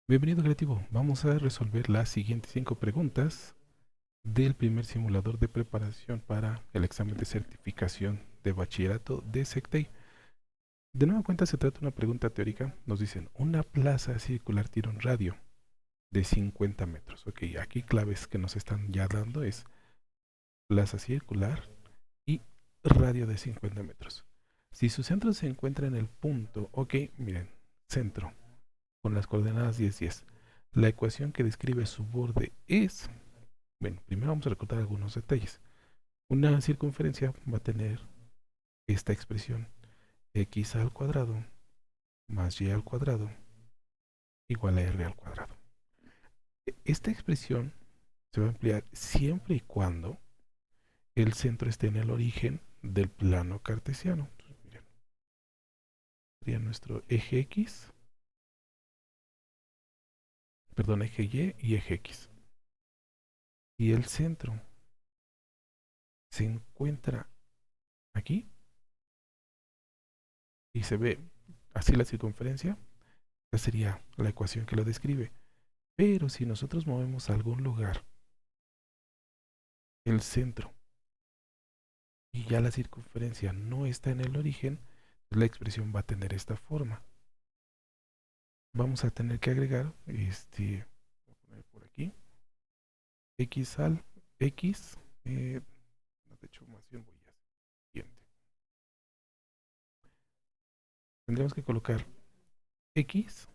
Bienvenido creativo, vamos a resolver las siguientes 5 preguntas del primer simulador de preparación para el examen de certificación de bachillerato de SECTEI. De nueva cuenta se trata de una pregunta teórica, nos dicen una plaza circular tiene un radio de 50 metros. Ok, aquí claves que nos están ya dando es plaza circular y radio de 50 metros. Si su centro se encuentra en el punto, ok, miren, centro, con las coordenadas 10, 10. La ecuación que describe su borde es, bueno, primero vamos a recordar algunos detalles. Una circunferencia va a tener esta expresión, x al cuadrado más y al cuadrado igual a r al cuadrado. Esta expresión se va a emplear siempre y cuando el centro esté en el origen del plano cartesiano. Entonces, miren, sería nuestro eje x, perdón, eje y eje x. Y el centro se encuentra aquí y se ve así la circunferencia. Esa sería la ecuación que lo describe. Pero si nosotros movemos a algún lugar el centro y ya la circunferencia no está en el origen, la expresión va a tener esta forma. Vamos a tener que agregar, voy a poner por aquí, x al x, de hecho más bien voy a hacer lo siguiente. Tendríamos que colocar x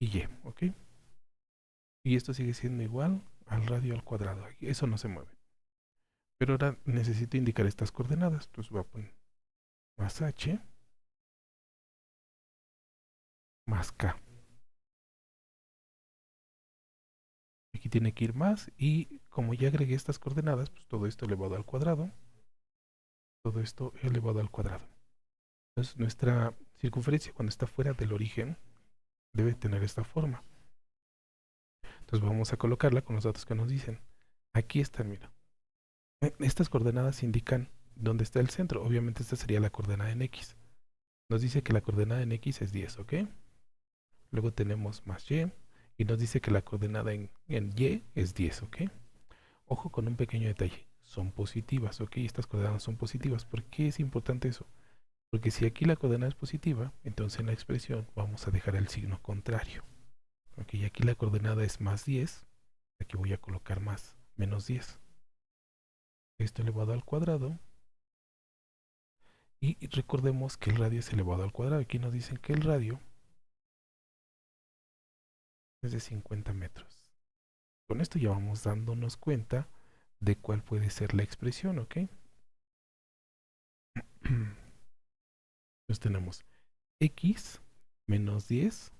y y, ¿ok? Y esto sigue siendo igual al radio al cuadrado. Eso no se mueve. Pero ahora necesito indicar estas coordenadas. Entonces voy a poner más h más k. Aquí tiene que ir más y como ya agregué estas coordenadas, pues todo esto elevado al cuadrado, todo esto elevado al cuadrado. Entonces nuestra circunferencia cuando está fuera del origen debe tener esta forma. Entonces vamos a colocarla con los datos que nos dicen. Aquí están, mira. Estas coordenadas indican dónde está el centro. Obviamente esta sería la coordenada en x. Nos dice que la coordenada en x es 10, ¿ok? Luego tenemos más y nos dice que la coordenada en y es 10, ¿ok? Ojo con un pequeño detalle, son positivas, ¿ok? Estas coordenadas son positivas. ¿Por qué es importante eso? Porque si aquí la coordenada es positiva, entonces en la expresión vamos a dejar el signo contrario. ¿Ok? Y aquí la coordenada es más 10, aquí voy a colocar más, menos 10. Esto elevado al cuadrado. Y recordemos que el radio es elevado al cuadrado. Aquí nos dicen que el radio es de 50 metros. Con esto ya vamos dándonos cuenta de cuál puede ser la expresión, ¿ok? Entonces tenemos x menos 10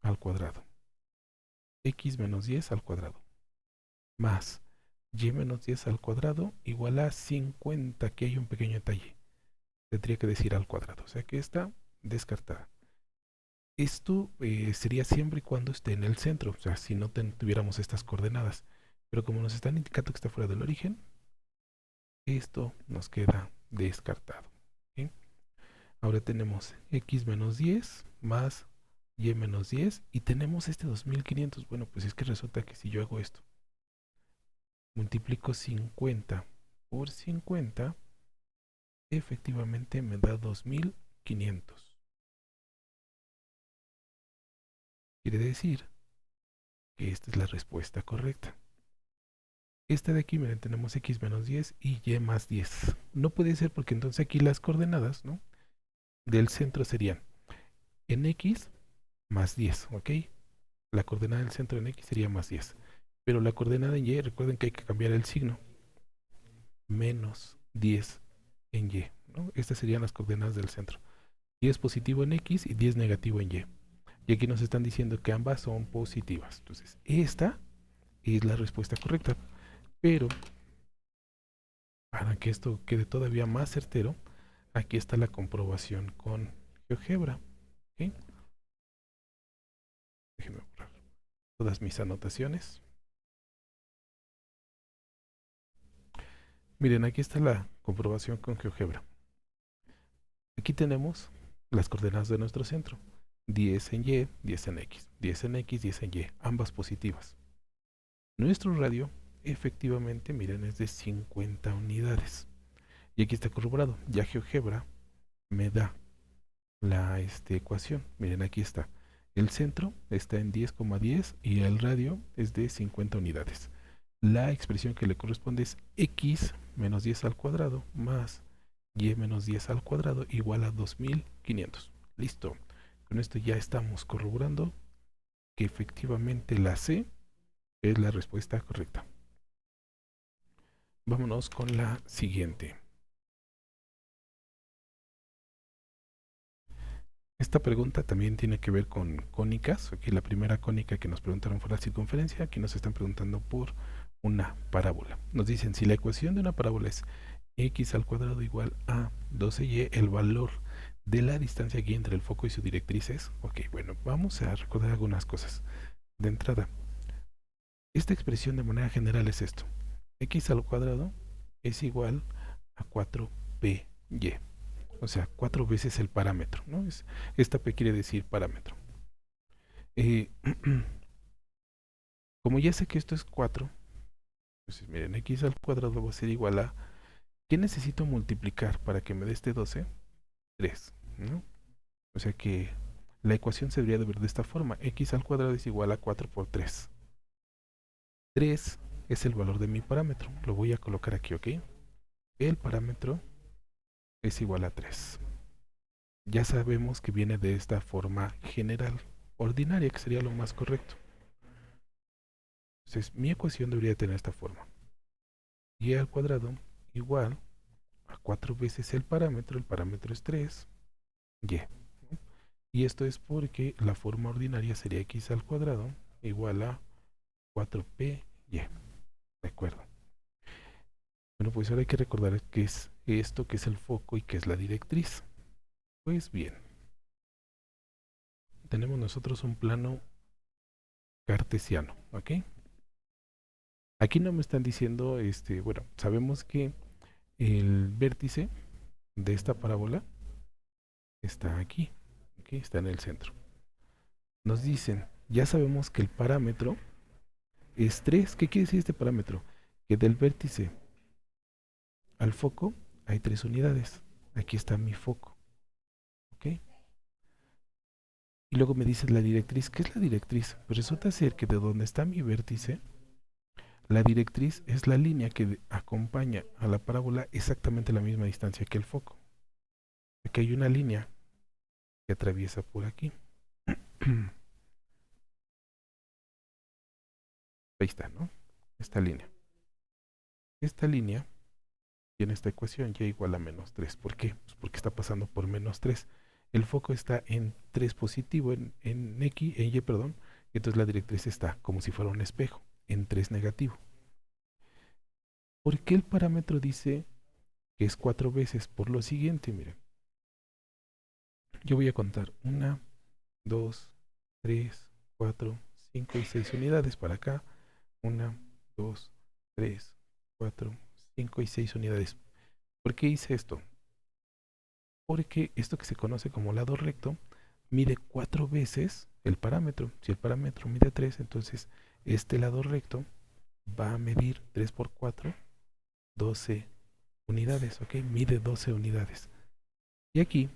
al cuadrado. X menos 10 al cuadrado. Más y menos 10 al cuadrado igual a 50. Aquí hay un pequeño detalle. Tendría que decir al cuadrado. O sea que está descartada. Esto sería siempre y cuando esté en el centro. O sea, si no tuviéramos estas coordenadas. Pero como nos están indicando que está fuera del origen, esto nos queda descartado. ¿Sí? Ahora tenemos x menos 10 más y menos 10 y tenemos este 2500. Bueno, pues es que resulta que si yo hago esto, multiplico 50 por 50, efectivamente me da 2500. Quiere decir que esta es la respuesta correcta. Esta de aquí, miren, tenemos x menos 10 y y más 10. No puede ser porque entonces aquí las coordenadas, ¿no?, del centro serían en x más 10, ¿ok? La coordenada del centro en x sería más 10. Pero la coordenada en y, recuerden que hay que cambiar el signo. Menos 10 en y, ¿no? Estas serían las coordenadas del centro. 10 positivo en x y 10 negativo en y. Y aquí nos están diciendo que ambas son positivas. Entonces, esta es la respuesta correcta. Pero, para que esto quede todavía más certero, aquí está la comprobación con GeoGebra. ¿Okay? Déjenme borrar todas mis anotaciones. Miren, aquí está la comprobación con GeoGebra. Aquí tenemos las coordenadas de nuestro centro. 10 en Y, 10 en X, 10 en X, 10 en Y, ambas positivas. Nuestro radio, efectivamente, miren, es de 50 unidades. Y aquí está corroborado. Ya GeoGebra me da la ecuación. Miren, aquí está. El centro está en 10,10 y el radio es de 50 unidades. La expresión que le corresponde es x menos 10 al cuadrado más y menos 10 al cuadrado igual a 2500. Listo. Con esto ya estamos corroborando que efectivamente la C es la respuesta correcta. Vámonos con la siguiente. Esta pregunta también tiene que ver con cónicas. Aquí la primera cónica que nos preguntaron fue la circunferencia. Aquí nos están preguntando por una parábola. Nos dicen si la ecuación de una parábola es x al cuadrado igual a 12y, el valor de la distancia aquí entre el foco y su directriz es. Ok, bueno, vamos a recordar algunas cosas. De entrada, esta expresión de manera general es esto. X al cuadrado es igual a 4py. O sea, 4 veces el parámetro, ¿no? Esta P quiere decir parámetro. Como ya sé que esto es 4, entonces miren, x al cuadrado va a ser igual a... ¿Qué necesito multiplicar para que me dé este 12? 3, ¿no? O sea que la ecuación se debería de ver de esta forma. X al cuadrado es igual a 4 por 3. 3 es el valor de mi parámetro. Lo voy a colocar aquí, ¿ok? El parámetro es igual a 3. Ya sabemos que viene de esta forma general, ordinaria, que sería lo más correcto. Entonces, mi ecuación debería tener esta forma. Y al cuadrado igual a 4 veces el parámetro es 3, y. Y esto es porque la forma ordinaria sería x al cuadrado igual a 4py. ¿De acuerdo? Bueno, pues ahora hay que recordar qué es esto, qué es el foco y qué es la directriz. Pues bien, tenemos nosotros un plano cartesiano, ¿ok? Aquí no me están diciendo, bueno, sabemos que el vértice de esta parábola está aquí, ¿ok? Está en el centro. Nos dicen, ya sabemos que el parámetro es 3. ¿Qué quiere decir este parámetro? Que del vértice al foco hay 3 unidades. Aquí está mi foco, ¿ok? Y luego me dice la directriz. ¿Qué es la directriz? Pues resulta ser que de donde está mi vértice, la directriz es la línea que acompaña a la parábola exactamente a la misma distancia que el foco. Aquí hay una línea que atraviesa por aquí. Ahí está, ¿no? Esta línea. Esta línea tiene esta ecuación y igual a menos 3. ¿Por qué? Pues porque está pasando por menos 3. El foco está en 3 positivo, en Y, perdón. Entonces la directriz está como si fuera un espejo, en 3 negativo. ¿Por qué el parámetro dice que es 4 veces? Por lo siguiente, miren. Yo voy a contar 1, 2, 3, 4, 5 y 6 unidades para acá. 1, 2, 3, 4, 5 y 6 unidades. ¿Por qué hice esto? Porque esto que se conoce como lado recto mide 4 veces el parámetro. Si el parámetro mide 3, entonces este lado recto va a medir 3 por 4, 12 unidades, ¿ok? Mide 12 unidades. Y aquí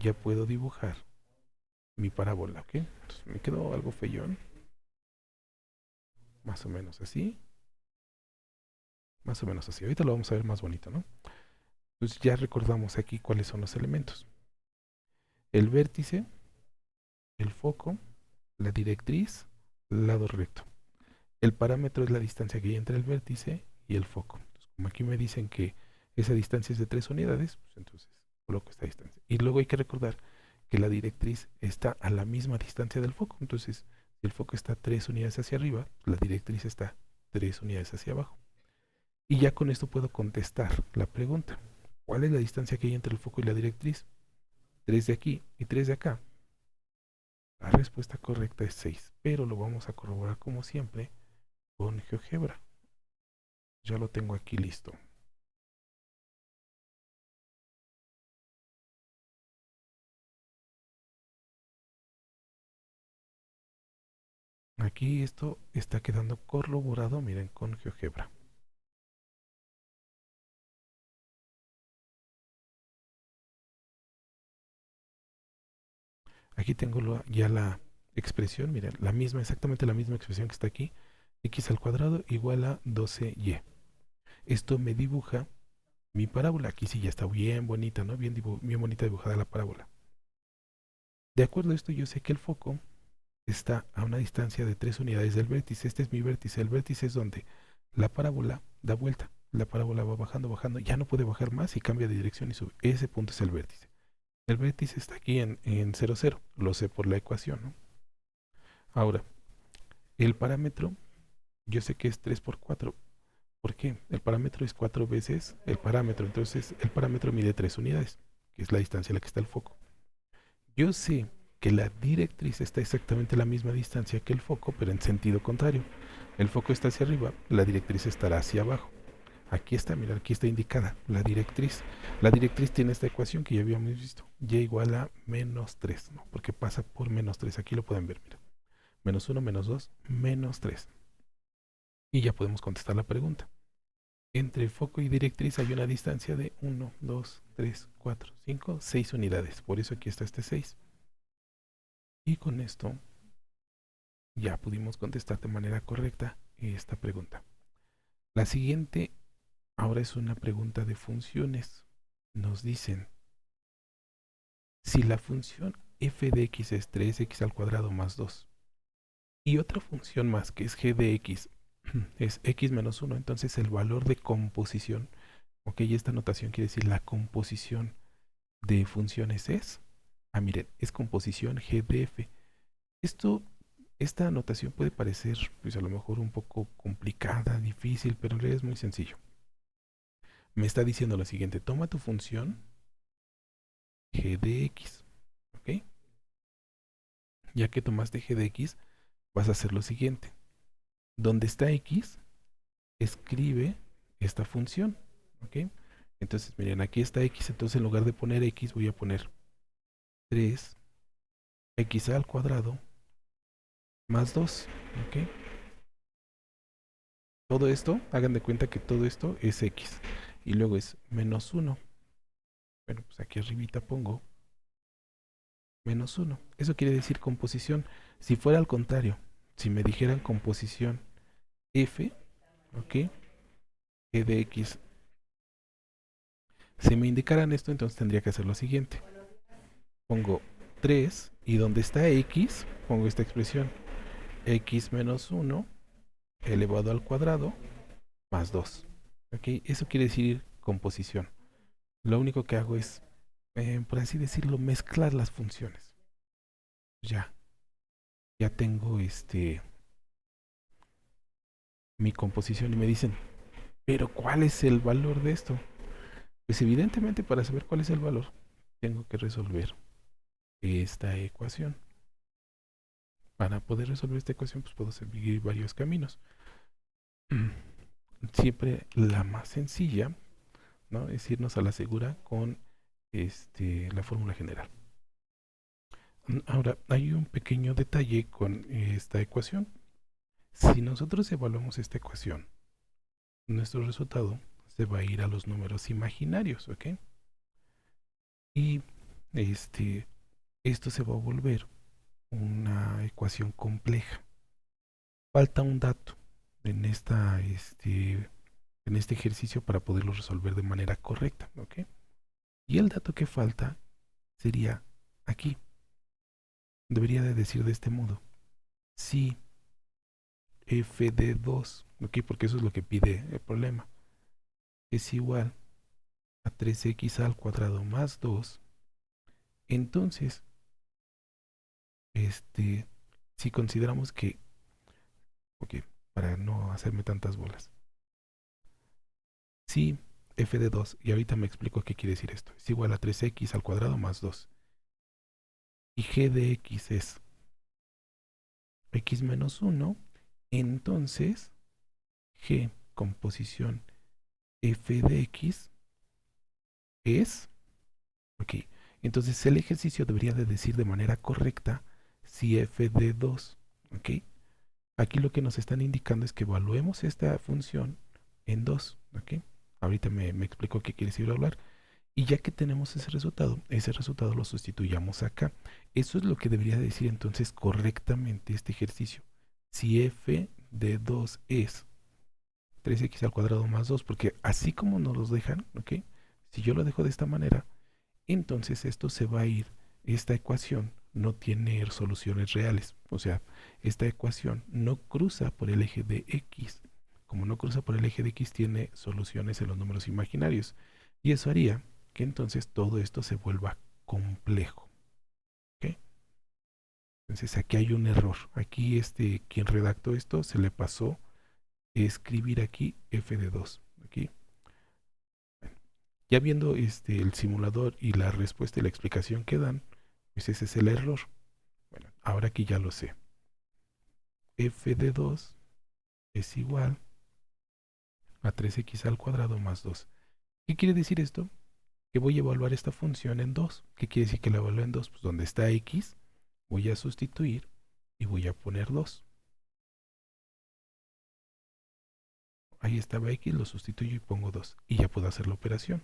ya puedo dibujar mi parábola, ¿ok? Entonces me quedó algo feyón. Más o menos así. Más o menos así. Ahorita lo vamos a ver más bonito, ¿no? Entonces ya recordamos aquí cuáles son los elementos. El vértice, el foco, la directriz, lado recto. El parámetro es la distancia que hay entre el vértice y el foco. Entonces, como aquí me dicen que esa distancia es de 3 unidades, pues entonces coloco esta distancia. Y luego hay que recordar que la directriz está a la misma distancia del foco. Entonces, si el foco está 3 unidades hacia arriba, la directriz está 3 unidades hacia abajo. Y ya con esto puedo contestar la pregunta. ¿Cuál es la distancia que hay entre el foco y la directriz? 3 de aquí y 3 de acá. La respuesta correcta es 6, pero lo vamos a corroborar como siempre con GeoGebra. Ya lo tengo aquí listo. Aquí esto está quedando corroborado, miren, con GeoGebra. Aquí tengo ya la expresión, miren, la misma, exactamente la misma expresión que está aquí. X al cuadrado igual a 12y. Esto me dibuja mi parábola. Aquí sí ya está bien bonita, ¿no? Bien bonita dibujada la parábola. De acuerdo a esto, yo sé que el foco está a una distancia de 3 unidades del vértice. Este es mi vértice. El vértice es donde la parábola da vuelta. La parábola va bajando, bajando. Ya no puede bajar más y cambia de dirección y sube. Ese punto es el vértice. El vértice está aquí en 0, 0. Lo sé por la ecuación, ¿no? Ahora, el parámetro, yo sé que es 3 por 4. ¿Por qué? El parámetro es 4 veces el parámetro. Entonces, el parámetro mide 3 unidades, que es la distancia a la que está el foco. Yo sé que la directriz está exactamente a la misma distancia que el foco, pero en sentido contrario. El foco está hacia arriba, la directriz estará hacia abajo. Aquí está, mira, aquí está indicada la directriz. La directriz tiene esta ecuación que ya habíamos visto. Y igual a menos 3, ¿no? Porque pasa por menos 3. Aquí lo pueden ver, mira. Menos 1, menos 2, menos 3. Y ya podemos contestar la pregunta. Entre foco y directriz hay una distancia de 1, 2, 3, 4, 5, 6 unidades. Por eso aquí está este 6. Y con esto ya pudimos contestar de manera correcta esta pregunta. La siguiente ahora es una pregunta de funciones. Nos dicen, si la función f de x es 3x al cuadrado más 2 y otra función más que es g de x es x menos 1, entonces el valor de composición, ok, esta notación quiere decir la composición de funciones es, miren, es composición g de f. Esta anotación puede parecer, pues a lo mejor un poco complicada, difícil, pero en realidad es muy sencillo. Me está diciendo lo siguiente, toma tu función g de x, ¿ok? Ya que tomaste g de x, vas a hacer lo siguiente. Donde está x, escribe esta función, ¿ok? Entonces, miren, aquí está x, entonces en lugar de poner x, voy a poner 3x al cuadrado más 2, ¿ok? Todo esto, hagan de cuenta que todo esto es x. Y luego es menos 1. Bueno, pues aquí arribita pongo menos 1. Eso quiere decir composición. Si fuera al contrario, si me dijeran composición f, ¿ok? E de x. Si me indicaran esto, entonces tendría que hacer lo siguiente. Pongo 3 y donde está x, pongo esta expresión. X menos 1 elevado al cuadrado más 2. ¿Ok? Eso quiere decir composición. Lo único que hago es, por así decirlo, mezclar las funciones. Ya tengo mi composición y me dicen, pero ¿cuál es el valor de esto? Pues evidentemente para saber cuál es el valor, tengo que resolver esta ecuación. Para poder resolver esta ecuación, pues puedo seguir varios caminos. Siempre la más sencilla, ¿no? Es irnos a la segura con la fórmula general. Ahora, hay un pequeño detalle con esta ecuación. Si nosotros evaluamos esta ecuación, nuestro resultado se va a ir a los números imaginarios, ¿ok? Y esto se va a volver una ecuación compleja. Falta un dato en en este ejercicio para poderlo resolver de manera correcta, ¿ok? Y el dato que falta sería aquí. Debería de decir de este modo. Si f de 2, ¿ok? Porque eso es lo que pide el problema. Es igual a 3x al cuadrado más 2. Entonces, si consideramos que, ok, para no hacerme tantas bolas. Si f de 2, y ahorita me explico qué quiere decir esto, es igual a 3x al cuadrado más 2. Y g de x es x menos 1, entonces g composición f de x es, ok, entonces el ejercicio debería de decir de manera correcta si f de 2, ok, Aquí lo que nos están indicando es que evaluemos esta función en 2, ¿ok? Ahorita me explico qué quiere decir evaluar. Y ya que tenemos ese resultado lo sustituyamos acá. Eso es lo que debería decir entonces correctamente este ejercicio. Si f de 2 es 3x al cuadrado más 2, porque así como nos los dejan, ¿ok? Si yo lo dejo de esta manera, entonces esto se va a ir, esta ecuación no tiene soluciones reales. O sea, esta ecuación no cruza por el eje de x. Como no cruza por el eje de x, tiene soluciones en los números imaginarios. Y eso haría que entonces todo esto se vuelva complejo. ¿Ok? Entonces aquí hay un error. Aquí quien redactó esto se le pasó escribir aquí f de 2. Aquí. Ya viendo el simulador y la respuesta y la explicación que dan, pues ese es el error. Bueno, ahora aquí ya lo sé. F de 2 es igual a 3x al cuadrado más 2. ¿Qué quiere decir esto? Que voy a evaluar esta función en 2. ¿Qué quiere decir que la evalúo en 2? Pues donde está x, voy a sustituir y voy a poner 2. Ahí estaba x, lo sustituyo y pongo 2. Y ya puedo hacer la operación.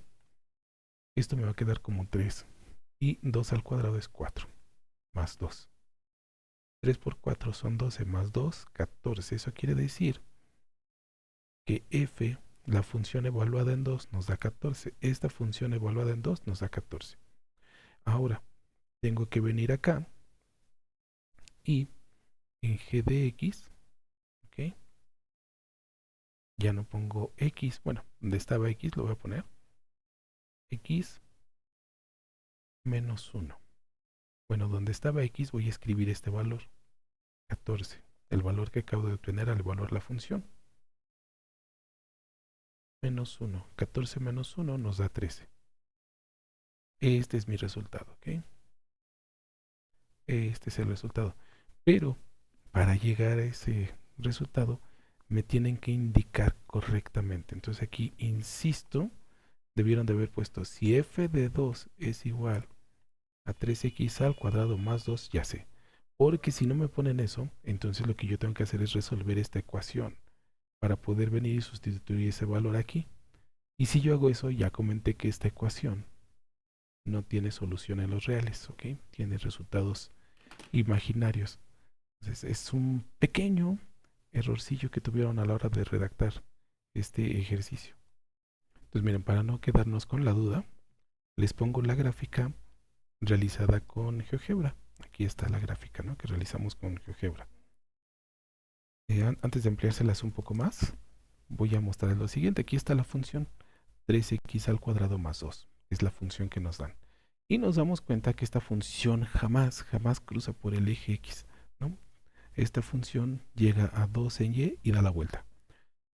Esto me va a quedar como 3. Y 2 al cuadrado es 4, más 2. 3 por 4 son 12, más 2, 14. Eso quiere decir que f, la función evaluada en 2, nos da 14. Esta función evaluada en 2 nos da 14. Ahora, tengo que venir acá y en g de x, ¿ok? Ya no pongo x, bueno, donde estaba x lo voy a poner x menos 1. Bueno, donde estaba x voy a escribir este valor, 14. El valor que acabo de obtener al evaluar la función. Menos 1. 14 menos 1 nos da 13. Este es mi resultado, ¿ok? Este es el resultado. Pero para llegar a ese resultado me tienen que indicar correctamente. Entonces aquí, insisto, debieron de haber puesto si f de 2 es igual a 3x al cuadrado más 2, ya sé. Porque si no me ponen eso, entonces lo que yo tengo que hacer es resolver esta ecuación para poder venir y sustituir ese valor aquí. Y si yo hago eso, ya comenté que esta ecuación no tiene solución en los reales, ¿ok? Tiene resultados imaginarios. Entonces es un pequeño errorcillo que tuvieron a la hora de redactar este ejercicio. Entonces miren, para no quedarnos con la duda, les pongo la gráfica realizada con GeoGebra. Aquí está la gráfica, ¿no?, que realizamos con GeoGebra. Antes de ampliárselas un poco más, voy a mostrarles lo siguiente. Aquí está la función 3x al cuadrado más 2. Es la función que nos dan. Y nos damos cuenta que esta función jamás cruza por el eje x, ¿no? Esta función llega a 2 en y y da la vuelta.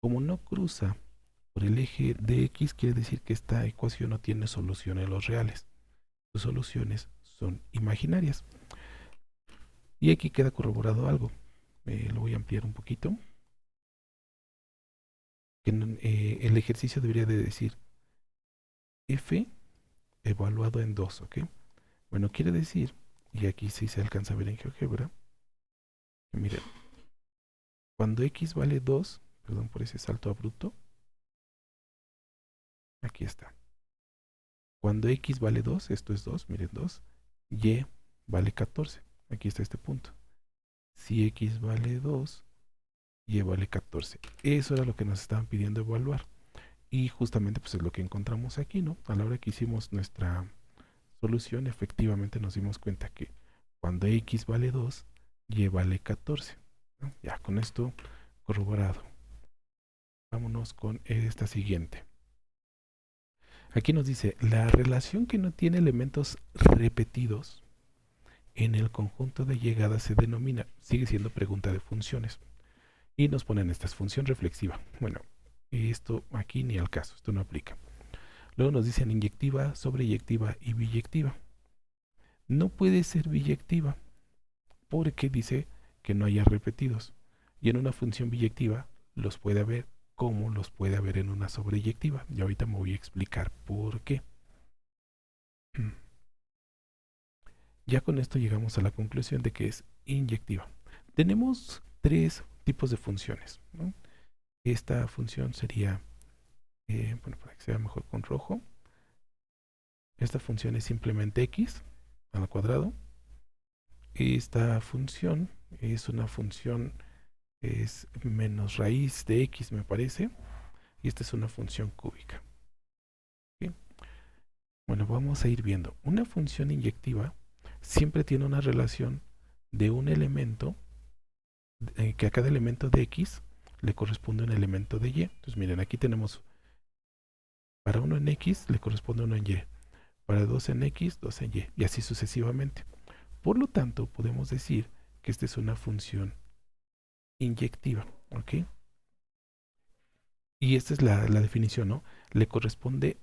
Como no cruza por el eje de x, quiere decir que esta ecuación no tiene solución en los reales. Sus soluciones son imaginarias. Y aquí queda corroborado algo. Lo voy a ampliar un poquito. El ejercicio debería de decir f evaluado en 2, ¿ok? Bueno, quiere decir, y aquí sí se alcanza a ver en GeoGebra, que miren, cuando x vale 2, perdón por ese salto abrupto, aquí está. Cuando x vale 2, esto es 2, miren 2, y vale 14, aquí está este punto. Si x vale 2, y vale 14. Eso era lo que nos estaban pidiendo evaluar. Y justamente pues es lo que encontramos aquí, ¿no? A la hora que hicimos nuestra solución, efectivamente nos dimos cuenta que cuando x vale 2, y vale 14, ¿no? Ya con esto corroborado. Vámonos con esta siguiente. Aquí nos dice, la relación que no tiene elementos repetidos en el conjunto de llegadas se denomina, sigue siendo pregunta de funciones. Y nos ponen esta función reflexiva. Bueno, esto aquí ni al caso, esto no aplica. Luego nos dicen inyectiva, sobreyectiva y biyectiva. No puede ser biyectiva porque dice que no haya repetidos. Y en una función biyectiva los puede haber como los puede haber en una sobreyectiva. Y ahorita me voy a explicar por qué. Ya con esto llegamos a la conclusión de que es inyectiva. Tenemos tres tipos de funciones, ¿no? Esta función sería, bueno, para que sea mejor con rojo, esta función es simplemente x al cuadrado. Esta función es una función, es menos raíz de x, me parece, y esta es una función cúbica. ¿Sí? Bueno, vamos a ir viendo. Una función inyectiva siempre tiene una relación de un elemento, que a cada elemento de x le corresponde un elemento de y. Entonces miren, aquí tenemos para uno en x le corresponde uno en y, para 2 en x, 2 en y, y así sucesivamente. Por lo tanto, podemos decir que esta es una función inyectiva, ¿ok? Y esta es la definición, ¿no? Le corresponde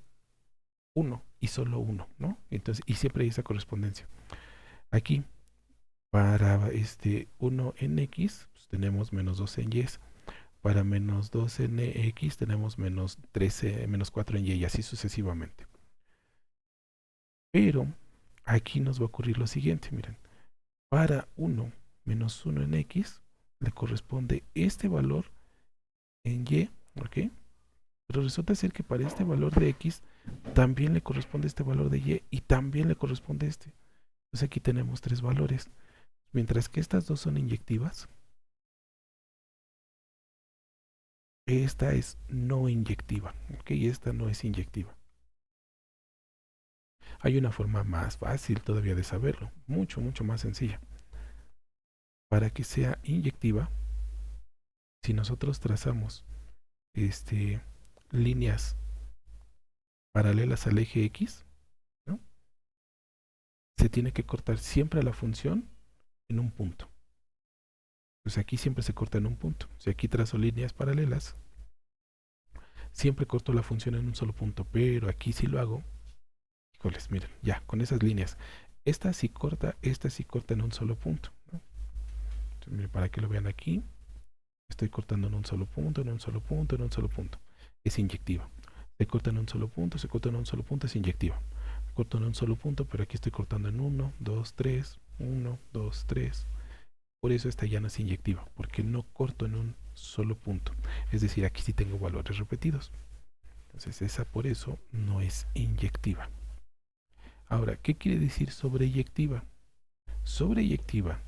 uno y solo uno, ¿no? Entonces, y siempre hay esa correspondencia. Aquí, para 1 en x, pues tenemos menos 2 en y. Para menos 2 en x tenemos menos 13, menos 4 en y, y así sucesivamente. Pero aquí nos va a ocurrir lo siguiente, miren. Para 1 menos 1 en x le corresponde este valor en y, ¿ok? Pero resulta ser que para este valor de x también le corresponde este valor de y también le corresponde este. Entonces aquí tenemos tres valores. Mientras que estas dos son inyectivas, esta es no inyectiva, ¿ok? Y esta no es inyectiva. Hay una forma más fácil todavía de saberlo, mucho más sencilla. Para que sea inyectiva, si nosotros trazamos líneas paralelas al eje X, ¿no? Se tiene que cortar siempre la función en un punto. Pues aquí siempre se corta en un punto. Si aquí trazo líneas paralelas, siempre corto la función en un solo punto, pero aquí si lo hago, híjoles, miren, ya, con esas líneas, esta sí corta en un solo punto, ¿no? Entonces, miren, para que lo vean aquí, estoy cortando en un solo punto, en un solo punto, en un solo punto. Es inyectiva. Se corta en un solo punto, se corta en un solo punto, es inyectiva. Corto en un solo punto, pero aquí estoy cortando en 1, 2, 3, 1, 2, 3. Por eso esta ya no es inyectiva, porque no corto en un solo punto. Es decir, aquí sí tengo valores repetidos. Entonces esa por eso no es inyectiva. Ahora, ¿qué quiere decir sobreyectiva? Sobreyectiva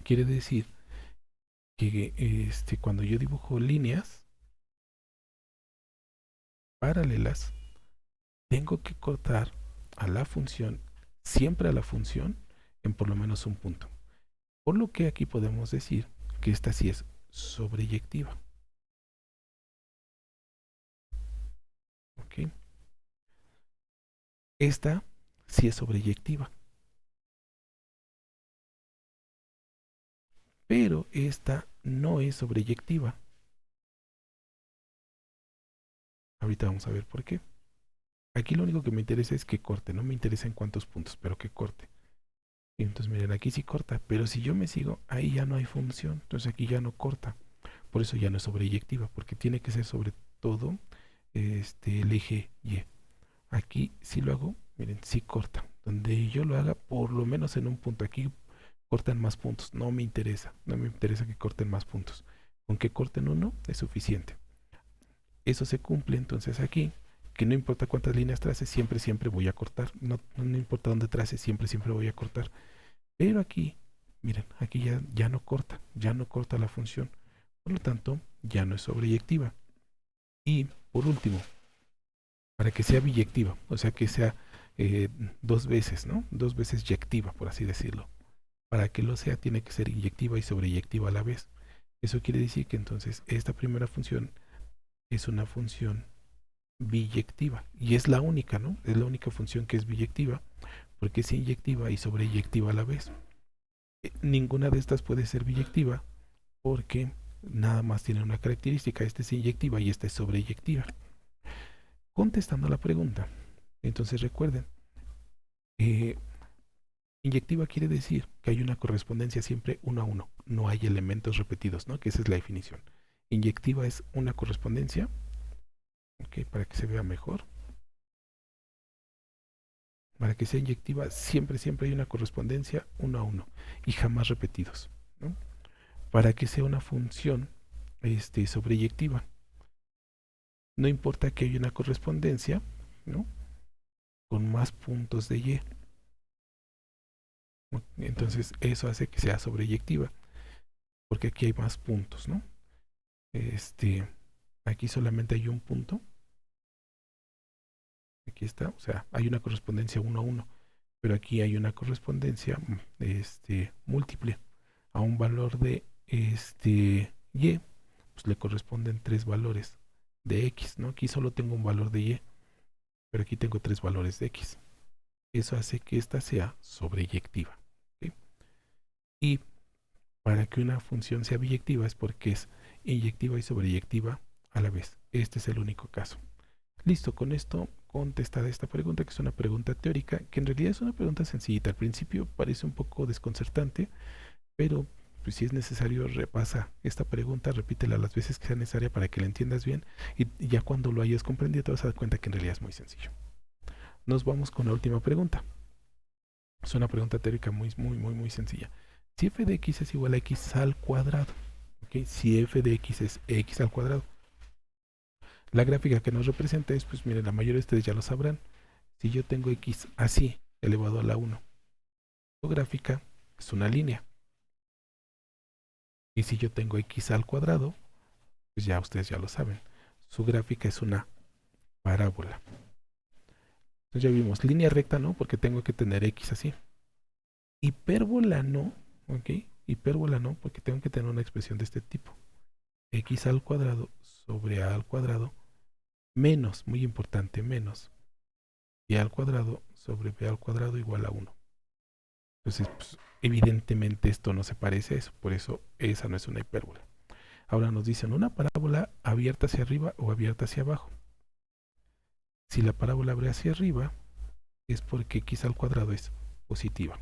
quiere decir que cuando yo dibujo líneas paralelas, tengo que cortar a la función, siempre a la función, en por lo menos un punto. Por lo que aquí podemos decir que esta sí es sobreyectiva. ¿Ok? Esta sí es sobreyectiva. Pero esta no es sobreyectiva. Ahorita vamos a ver por qué. Aquí lo único que me interesa es que corte, no me interesa en cuántos puntos, pero que corte. Y entonces miren, aquí sí corta, pero si yo me sigo, ahí ya no hay función, entonces aquí ya no corta. Por eso ya no es sobreyectiva, porque tiene que ser sobre todo el eje Y. Aquí si lo hago, miren, sí corta. Donde yo lo haga, por lo menos en un punto, aquí cortan más puntos. No me interesa, no me interesa que corten más puntos. Con que corten uno es suficiente. Eso se cumple entonces aquí, que no importa cuántas líneas trace, siempre voy a cortar. No importa dónde trace, siempre voy a cortar. Pero aquí, miren, aquí ya no corta la función. Por lo tanto, ya no es sobreyectiva. Y por último, para que sea biyectiva, o sea que sea dos veces, ¿no? Dos veces yectiva, por así decirlo. Para que lo sea, tiene que ser inyectiva y sobreyectiva a la vez. Eso quiere decir que entonces esta primera función es una función biyectiva. Y es la única, ¿no? Es la única función que es biyectiva, porque es inyectiva y sobreyectiva a la vez. Ninguna de estas puede ser biyectiva porque nada más tiene una característica. Esta es inyectiva y esta es sobreyectiva. Contestando a la pregunta, entonces recuerden, eh, inyectiva quiere decir que hay una correspondencia siempre uno a uno. No hay elementos repetidos, ¿no? Que esa es la definición. Inyectiva es una correspondencia, ¿ok? Para que se vea mejor. Para que sea inyectiva, siempre hay una correspondencia uno a uno y jamás repetidos, ¿no? para que sea una función sobreyectiva. No importa que haya una correspondencia, ¿no?, con más puntos de y. Entonces eso hace que sea sobreyectiva, porque aquí hay más puntos, ¿no? Aquí solamente hay un punto. Aquí está, o sea, hay una correspondencia 1 a 1, pero aquí hay una correspondencia múltiple. A un valor de y, pues le corresponden 3 valores de x, ¿no? Aquí solo tengo un valor de y, pero aquí tengo 3 valores de x. Eso hace que esta sea sobreyectiva, ¿sí? Y para que una función sea biyectiva es porque es inyectiva y sobreyectiva a la vez. Este es el único caso. Listo, con esto contestada esta pregunta, que es una pregunta teórica, que en realidad es una pregunta sencillita. Al principio parece un poco desconcertante, pero pues, si es necesario, repasa esta pregunta, repítela las veces que sea necesaria para que la entiendas bien, y ya cuando lo hayas comprendido te vas a dar cuenta que en realidad es muy sencillo. Nos vamos con la última pregunta. Es una pregunta teórica muy sencilla. Si f de x es igual a x al cuadrado, ¿okay? Si f de x es x al cuadrado, la gráfica que nos representa es, pues miren, la mayoría de ustedes ya lo sabrán. Si yo tengo x así, elevado a la 1, su gráfica es una línea. Y si yo tengo x al cuadrado, pues ya ustedes ya lo saben, su gráfica es una parábola. Entonces ya vimos, línea recta no, porque tengo que tener x así. Hipérbola no, ¿ok? Hipérbola no, porque tengo que tener una expresión de este tipo. X al cuadrado sobre a al cuadrado menos, muy importante, menos y al cuadrado sobre b al cuadrado igual a 1. Entonces, pues, evidentemente esto no se parece a eso, por eso esa no es una hipérbola. Ahora nos dicen una parábola abierta hacia arriba o abierta hacia abajo. Si la parábola abre hacia arriba, es porque x al cuadrado es positiva.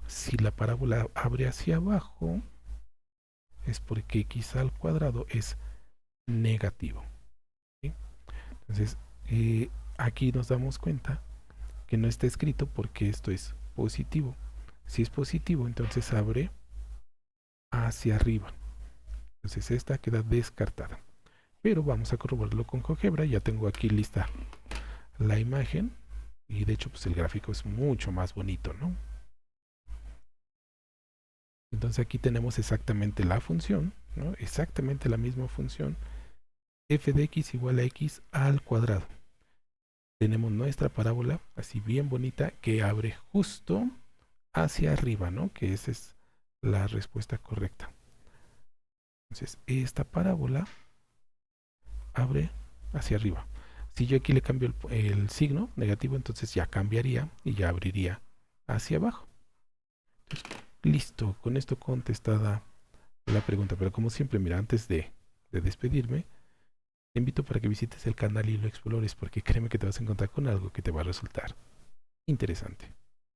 Si la parábola abre hacia abajo, es porque x al cuadrado es negativo, ¿sí? Entonces, aquí nos damos cuenta que no está escrito porque esto es positivo. Si es positivo, entonces abre hacia arriba. Entonces esta queda descartada. Pero vamos a corroborarlo con GeoGebra. Ya tengo aquí lista la imagen. Y de hecho, pues el gráfico es mucho más bonito, ¿no? Entonces aquí tenemos exactamente la función, ¿no? Exactamente la misma función. F de x igual a x al cuadrado. Tenemos nuestra parábola, así bien bonita, que abre justo hacia arriba, ¿no? Que esa es la respuesta correcta. Entonces, esta parábola abre hacia arriba. Si yo aquí le cambio el signo negativo, entonces ya cambiaría y ya abriría hacia abajo. Entonces, listo, con esto contestada la pregunta. Pero como siempre, mira, antes de despedirme, te invito para que visites el canal y lo explores, porque créeme que te vas a encontrar con algo que te va a resultar interesante.